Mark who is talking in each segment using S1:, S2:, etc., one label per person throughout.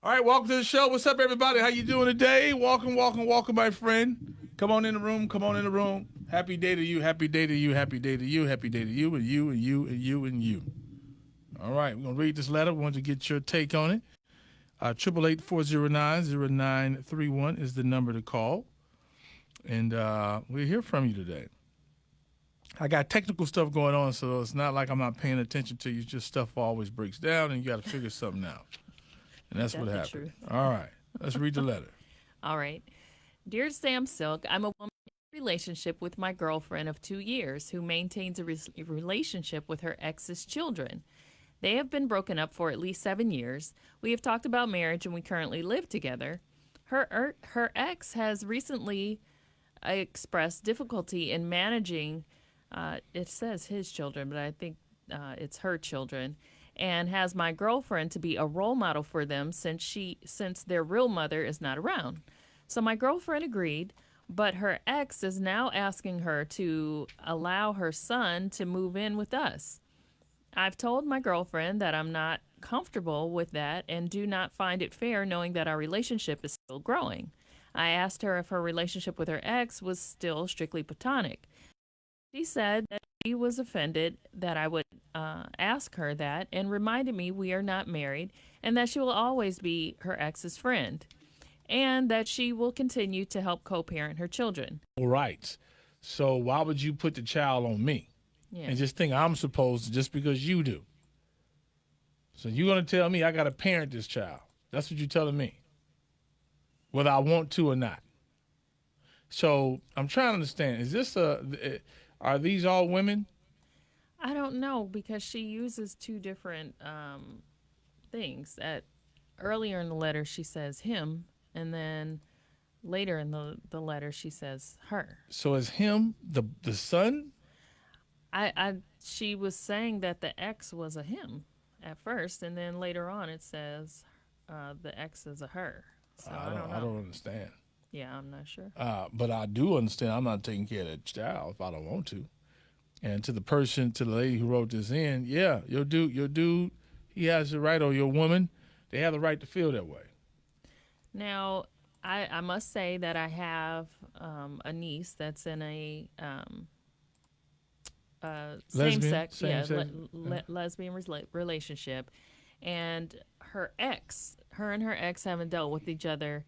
S1: All right, welcome to the show. What's up, everybody? How you doing today? Welcome, welcome, welcome, my friend. Come on in the room. Come on in the room. Happy day to you. Happy day to you. Happy day to you. Happy day to you and you and you and you and you. All right, we're gonna read this letter. We want to get your take on it. 888-409-0931 is the number to call, and we'll hear from you today. I got technical stuff going on, so it's not like I'm not paying attention to you. It's just stuff always breaks down, and you got to figure something out. And that's what happened.
S2: Truth.
S1: All right. Let's read the letter.
S2: All right. Dear Sam Sylk, I'm a woman in a relationship with my girlfriend of 2 years who maintains a relationship with her ex's children. They have been broken up for at least 7 years. We have talked about marriage and we currently live together. Her ex has recently expressed difficulty in managing, it says his children, but I think it's her children, and has my girlfriend to be a role model for them since their real mother is not around. So my girlfriend agreed, but her ex is now asking her to allow her son to move in with us. I've told my girlfriend that I'm not comfortable with that and do not find it fair knowing that our relationship is still growing. I asked her if her relationship with her ex was still strictly platonic. She said that she was offended that I would ask her that and reminded me we are not married and that she will always be her ex's friend and that she will continue to help co-parent her children.
S1: All right. So why would you put the child on me?
S2: Yeah.
S1: And just think I'm supposed to just because you do. So you're going to tell me I got to parent this child. That's what you're telling me. Whether I want to or not. So I'm trying to understand. Is this are these all women?
S2: I don't know because she uses two different things. Earlier in the letter she says him, and then later in the letter she says her.
S1: So is him the son?
S2: She was saying that the ex was a him at first, and then later on it says the ex is a her. So I don't know.
S1: I don't understand.
S2: Yeah, I'm not sure.
S1: But I do understand I'm not taking care of that child if I don't want to. And to the lady who wrote this in, yeah, your dude, he has the right, or your woman, they have the right to feel that way.
S2: Now, I must say that I have a niece that's in a same-sex, lesbian relationship, and her and her ex haven't dealt with each other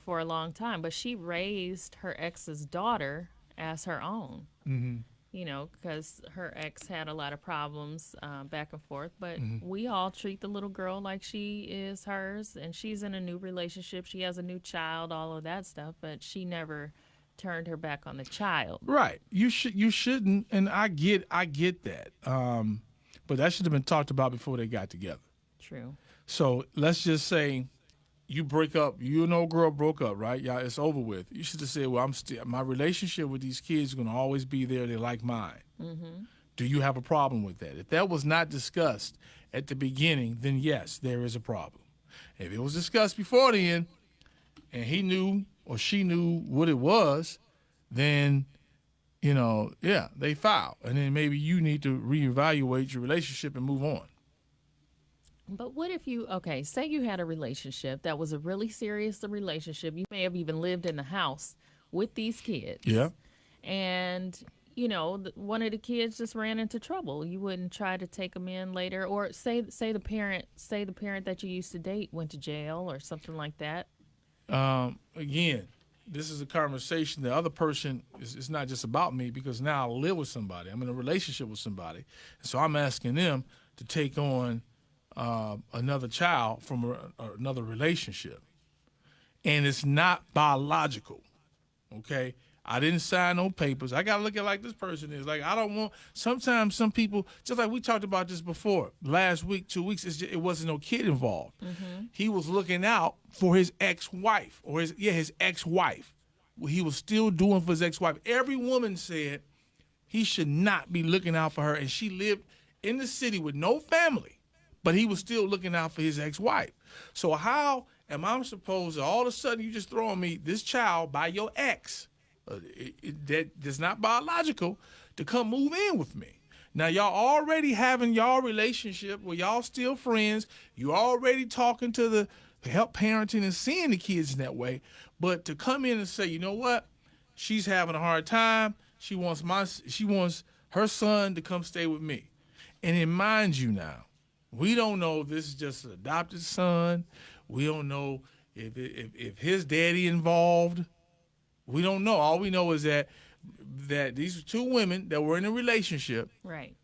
S2: for a long time, but she raised her ex's daughter as her own.
S1: Mm-hmm.
S2: You know, because her ex had a lot of problems back and forth, but we all treat the little girl like she is hers, and she's in a new relationship. She has a new child, all of that stuff, but she never turned her back on the child.
S1: Right. You shouldn't, and I get that. But that should have been talked about before they got together.
S2: True.
S1: So let's just say you break up, you and old girl broke up, right? Yeah, it's over with. You should have said, well, my relationship with these kids is going to always be there. They like mine. Mm-hmm. Do you have a problem with that? If that was not discussed at the beginning, then yes, there is a problem. If it was discussed before then and he knew or she knew what it was, then, yeah, they file. And then maybe you need to reevaluate your relationship and move on.
S2: But what if say you had a relationship that was a really serious relationship. You may have even lived in the house with these kids.
S1: Yeah.
S2: And, one of the kids just ran into trouble. You wouldn't try to take them in later, or say the parent that you used to date went to jail or something like that.
S1: Again, this is a conversation. The other person is not just about me, because now I live with somebody. I'm in a relationship with somebody. So I'm asking them to take on another child from another relationship. And it's not biological, okay? I didn't sign no papers. I got to look at it like this person is. Like, I don't want, sometimes some people, just like we talked about this before, last week, 2 weeks, it wasn't no kid involved. Mm-hmm. He was looking out for his ex-wife, or his ex-wife. He was still doing for his ex-wife. Every woman said he should not be looking out for her, and she lived in the city with no family. But he was still looking out for his ex-wife. So how am I supposed to, all of a sudden you just throwing me this child by your ex, that's not biological, to come move in with me? Now, y'all already having y'all relationship where y'all still friends. You already talking to help parenting and seeing the kids in that way. But to come in and say, you know what, she's having a hard time. She wants her son to come stay with me. And then mind you now, we don't know if this is just an adopted son. We don't know if his daddy involved. We don't know. All we know is that these are two women that were in a relationship.
S2: Right.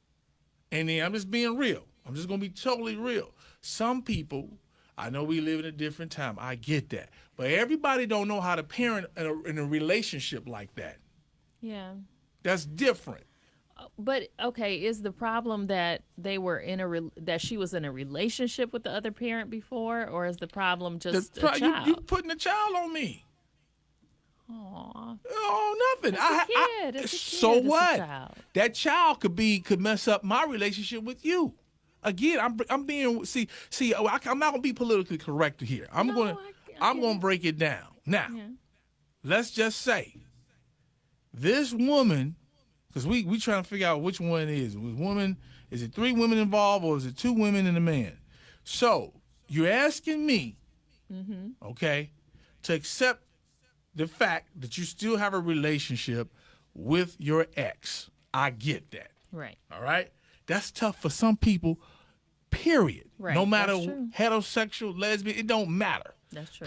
S1: And then I'm just being real. I'm just going to be totally real. Some people, I know we live in a different time. I get that. But everybody don't know how to parent in a relationship like that.
S2: Yeah.
S1: That's different.
S2: But okay, is the problem that they were that she was in a relationship with the other parent before, or is the problem just a child?
S1: You putting a child on me.
S2: Aw.
S1: Oh, nothing.
S2: It's a kid. It's a kid.
S1: So
S2: It's a
S1: what?
S2: child.
S1: That child could mess up my relationship with you. Again, I'm being I'm not gonna be politically correct here. I'm gonna break it down. Now, let's just say this woman, because we trying to figure out which one it is. Is it 3 women involved, or is it 2 women and a man? So you're asking me, okay, to accept the fact that you still have a relationship with your ex. I get that.
S2: Right.
S1: All right? That's tough for some people, period.
S2: Right.
S1: No matter
S2: That's true.
S1: heterosexual, lesbian, it don't matter.
S2: That's true.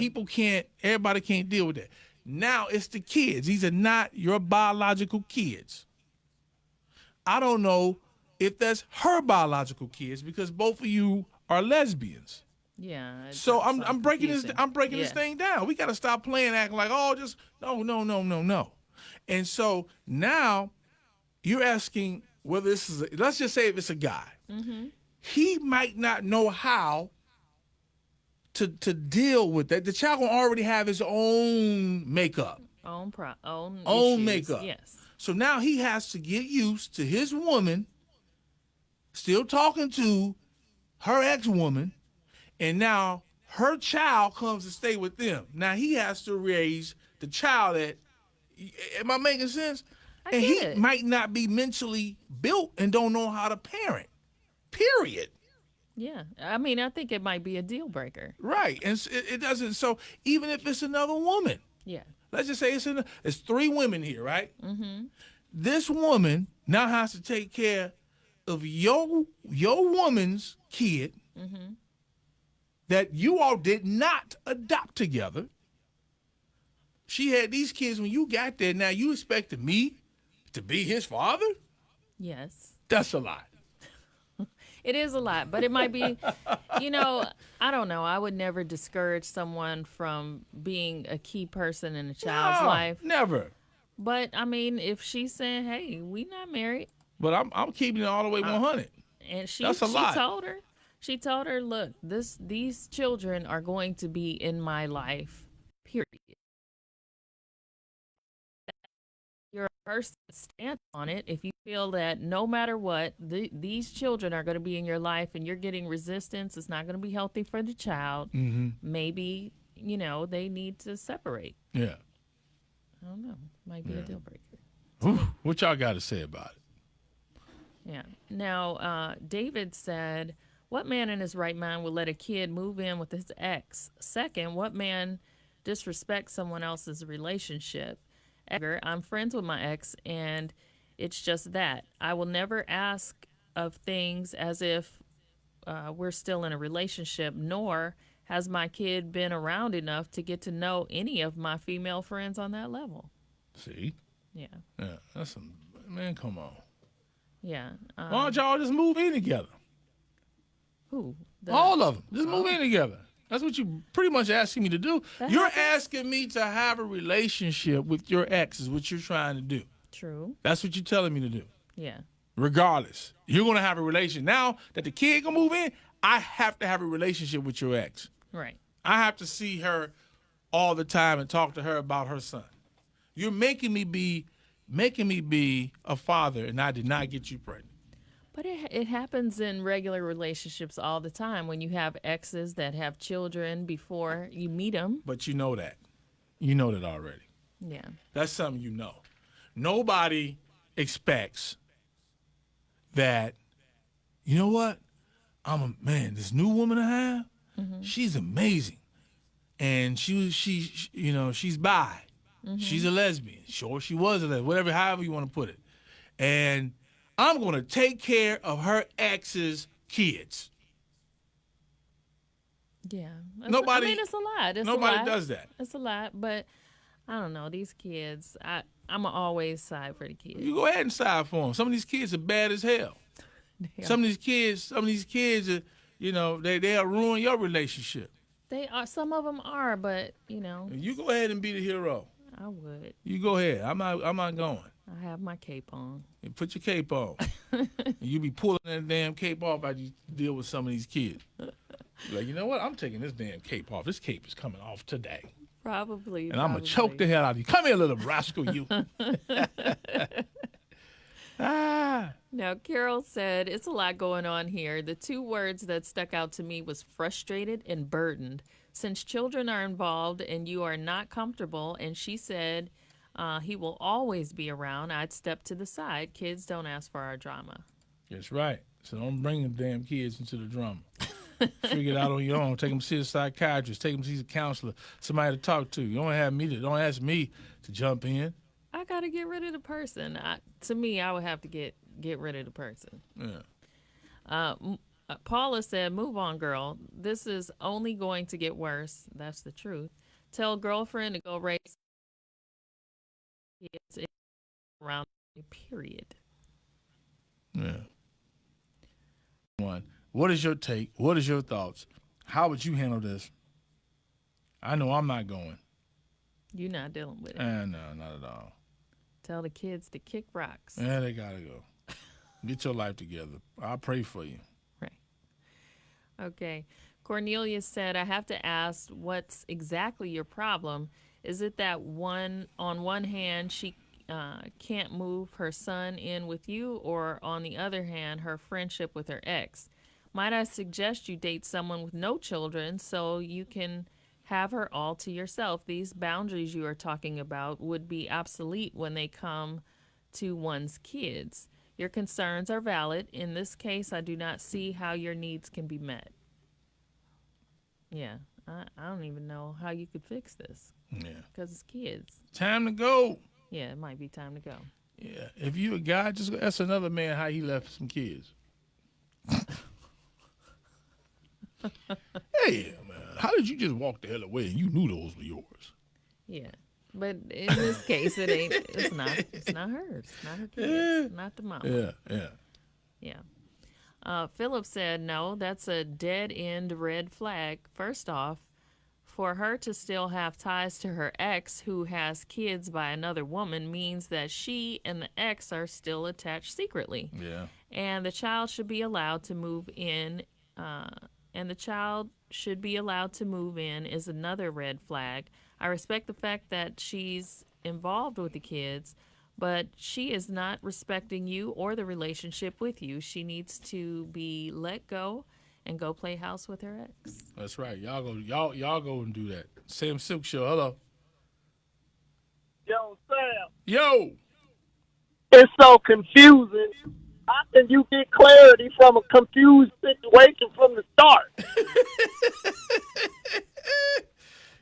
S1: Everybody can't deal with that. Now it's the kids. These are not your biological kids. I don't know if that's her biological kids because both of you are lesbians.
S2: Yeah.
S1: So I'm breaking this thing down. We got to stop playing, acting like, oh, just no. And so now you're asking whether this is let's just say if it's a guy, he might not know how to deal with that. The child will already have his own makeup,
S2: own
S1: own
S2: issues.
S1: makeup.
S2: Yes.
S1: So now he has to get used to his woman still talking to her ex-woman, and now her child comes to stay with them. Now he has to raise the child am I making sense?
S2: I get it.
S1: Might not be mentally built and don't know how to parent, period.
S2: Yeah. I mean, I think it might be a deal breaker.
S1: Right. And it doesn't, so even if it's another woman,
S2: Yeah.
S1: let's just say it's 3 women here, right? Mm-hmm. This woman now has to take care of your woman's kid that you all did not adopt together. She had these kids when you got there. Now you expected me to be his father?
S2: Yes.
S1: That's a lot.
S2: It is a lot, but it might be, I don't know. I would never discourage someone from being a key person in a child's life.
S1: Never.
S2: But I mean, if she's saying, "Hey, we not married,"
S1: but I'm keeping it all the way 100.
S2: and she
S1: lot.
S2: told her, "Look, these children are going to be in my life. Period." Your first stance on it, if you feel that no matter what, these children are going to be in your life and you're getting resistance, it's not going to be healthy for the child. Maybe they need to separate.
S1: Yeah.
S2: I don't know. Might be a deal breaker.
S1: Ooh, what y'all got to say about it?
S2: Yeah. Now, David said, what man in his right mind would let a kid move in with his ex? Second, what man disrespects someone else's relationship? I'm friends with my ex, and it's just that. I will never ask of things as if we're still in a relationship, nor has my kid been around enough to get to know any of my female friends on that level.
S1: See?
S2: Yeah.
S1: Yeah, that's man, come on.
S2: Yeah.
S1: Why don't y'all just move in together?
S2: Who?
S1: All of them. Just move in together. That's what you pretty much asking me to do. You're asking me to have a relationship with your ex is what you're trying to do.
S2: True.
S1: That's what you're telling me to do.
S2: Yeah.
S1: Regardless. You're going to have a relation. Now that the kid going to move in, I have to have a relationship with your ex.
S2: Right.
S1: I have to see her all the time and talk to her about her son. You're making me be a father, and I did not get you pregnant.
S2: But it happens in regular relationships all the time when you have exes that have children before you meet them.
S1: But you know that. You know that already.
S2: Yeah.
S1: That's something you know. Nobody expects that, you know what? This new woman I have, she's amazing. and she's bi. She's a lesbian. Sure, she was a lesbian. Whatever, however you want to put it. And I'm going to take care of her ex's kids.
S2: Yeah.
S1: Nobody.
S2: I mean, it's a lot.
S1: Nobody does that.
S2: It's a lot, but I don't know. These kids, I'm always side for the kids.
S1: You go ahead and side for them. Some of these kids are bad as hell.
S2: Yeah.
S1: Some of these kids are, they'll ruin your relationship.
S2: They are. Some of them are, but
S1: You go ahead and be the hero.
S2: I would.
S1: You go ahead. I'm not going.
S2: I have my cape on.
S1: And put your cape on. You be pulling that damn cape off as you deal with some of these kids. You're like, you know what? I'm taking this damn cape off. This cape is coming off today.
S2: Probably.
S1: And I'm going to choke the hell out of you. Come here, little rascal, you.
S2: Now, Carol said, it's a lot going on here. The two words that stuck out to me was frustrated and burdened. Since children are involved and you are not comfortable, and she said he will always be around, I'd step to the side. Kids don't ask for our drama.
S1: That's right. So don't bring the damn kids into the drama. Figure it out on your own. Take them to see a psychiatrist. Take them to see a counselor. Somebody to talk to. You don't ask me to jump in.
S2: I got to get rid of the person. To me, I would have to get rid of the person.
S1: Yeah.
S2: Paula said, move on, girl. This is only going to get worse. That's the truth. Tell girlfriend to go raise kids around period.
S1: Yeah. One. What is your take? What is your thoughts? How would you handle this? I know I'm not going.
S2: You're not dealing with it.
S1: No, not at all.
S2: Tell the kids to kick rocks.
S1: Yeah, they gotta go. Get your life together. I'll pray for you.
S2: Right. Okay. Cornelia said, I have to ask, what's exactly your problem? Is it that on one hand, she can't move her son in with you, or on the other hand, her friendship with her ex? Might I suggest you date someone with no children so you can have her all to yourself? These boundaries you are talking about would be obsolete when they come to one's kids. Your concerns are valid. In this case, I do not see how your needs can be met. Yeah, I don't even know how you could fix this.
S1: Yeah.
S2: Because it's kids.
S1: Time to go.
S2: Yeah, it might be time to go.
S1: Yeah. If you a guy, just ask another man how he left some kids. Hey, man, how did you just walk the hell away and you knew those were yours?
S2: Yeah. But in this case, it's not hers. It's not her kids. Not the mama. Yeah. Philip said, no, that's a dead-end red flag. First off, for her to still have ties to her ex who has kids by another woman means that she and the ex are still attached secretly.
S1: Yeah.
S2: And the child should be allowed to move in. Is another red flag. I respect the fact that she's involved with the kids, but she is not respecting you or the relationship with you. She needs to be let go and go play house with her ex.
S1: That's right. Y'all go and do that. Sam Sylk Show. Hello.
S3: Yo, Sam.
S1: Yo.
S3: It's so confusing. How can you get clarity from a confused situation from the start?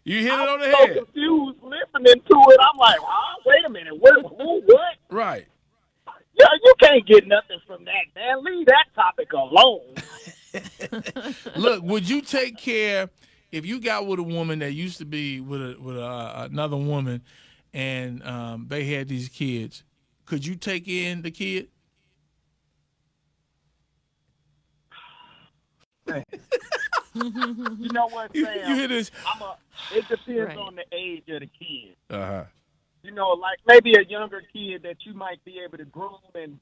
S1: You hit it on the
S3: I'm so
S1: head.
S3: confused listening to it. I'm like, wait a minute. What?
S1: Right.
S3: Yeah, you can't get nothing from that, man. Leave that topic alone.
S1: Look, would you take care if you got with a woman that used to be with another woman and they had these kids? Could you take in the kid?
S3: You know what, Sam?
S1: You hear this?
S3: It depends
S2: Right.
S3: on the age of the kid.
S1: Uh-huh.
S3: You know, like maybe a younger kid that you might be able to groom and,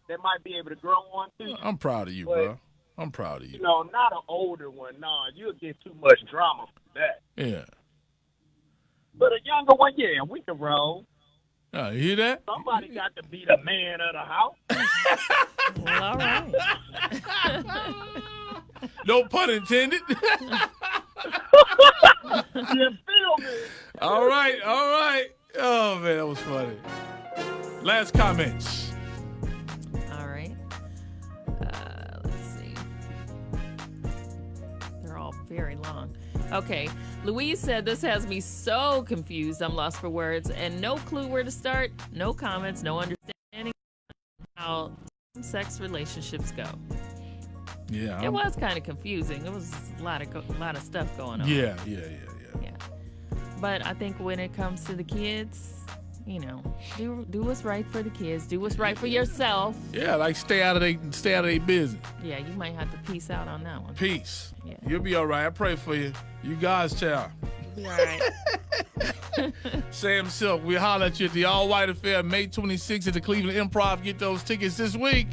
S3: that might be able to grow on to you.
S1: I'm proud of you, bro. I'm proud of you.
S3: You know, not an older one. No, you'll get too much drama from that.
S1: Yeah.
S3: But a younger one, yeah, we can roll.
S1: You hear that?
S3: Somebody got to be the man of the house.
S2: Well, all right.
S1: No pun intended.
S3: You feel me?
S1: All right. Oh, man, that was funny. Last comments.
S2: All right. Let's see. They're all Wow, very long. Okay, Louise said, this has me so confused. I'm lost for words and no clue where to start. No comments, no understanding how sex relationships go.
S1: Yeah.
S2: It was kind of confusing. It was a lot of stuff going on.
S1: Yeah.
S2: But I think when it comes to the kids, you know, do what's right for the kids. Do what's right for yourself.
S1: Yeah, like stay out of their business.
S2: Yeah, you might have to peace out on that one.
S1: Peace.
S2: Yeah.
S1: You'll be all right. I pray for you. You God's child.
S2: You'll be all right.
S1: Sam Sylk, we holler at you at the All White Affair May 26th at the Cleveland Improv. Get those tickets this week.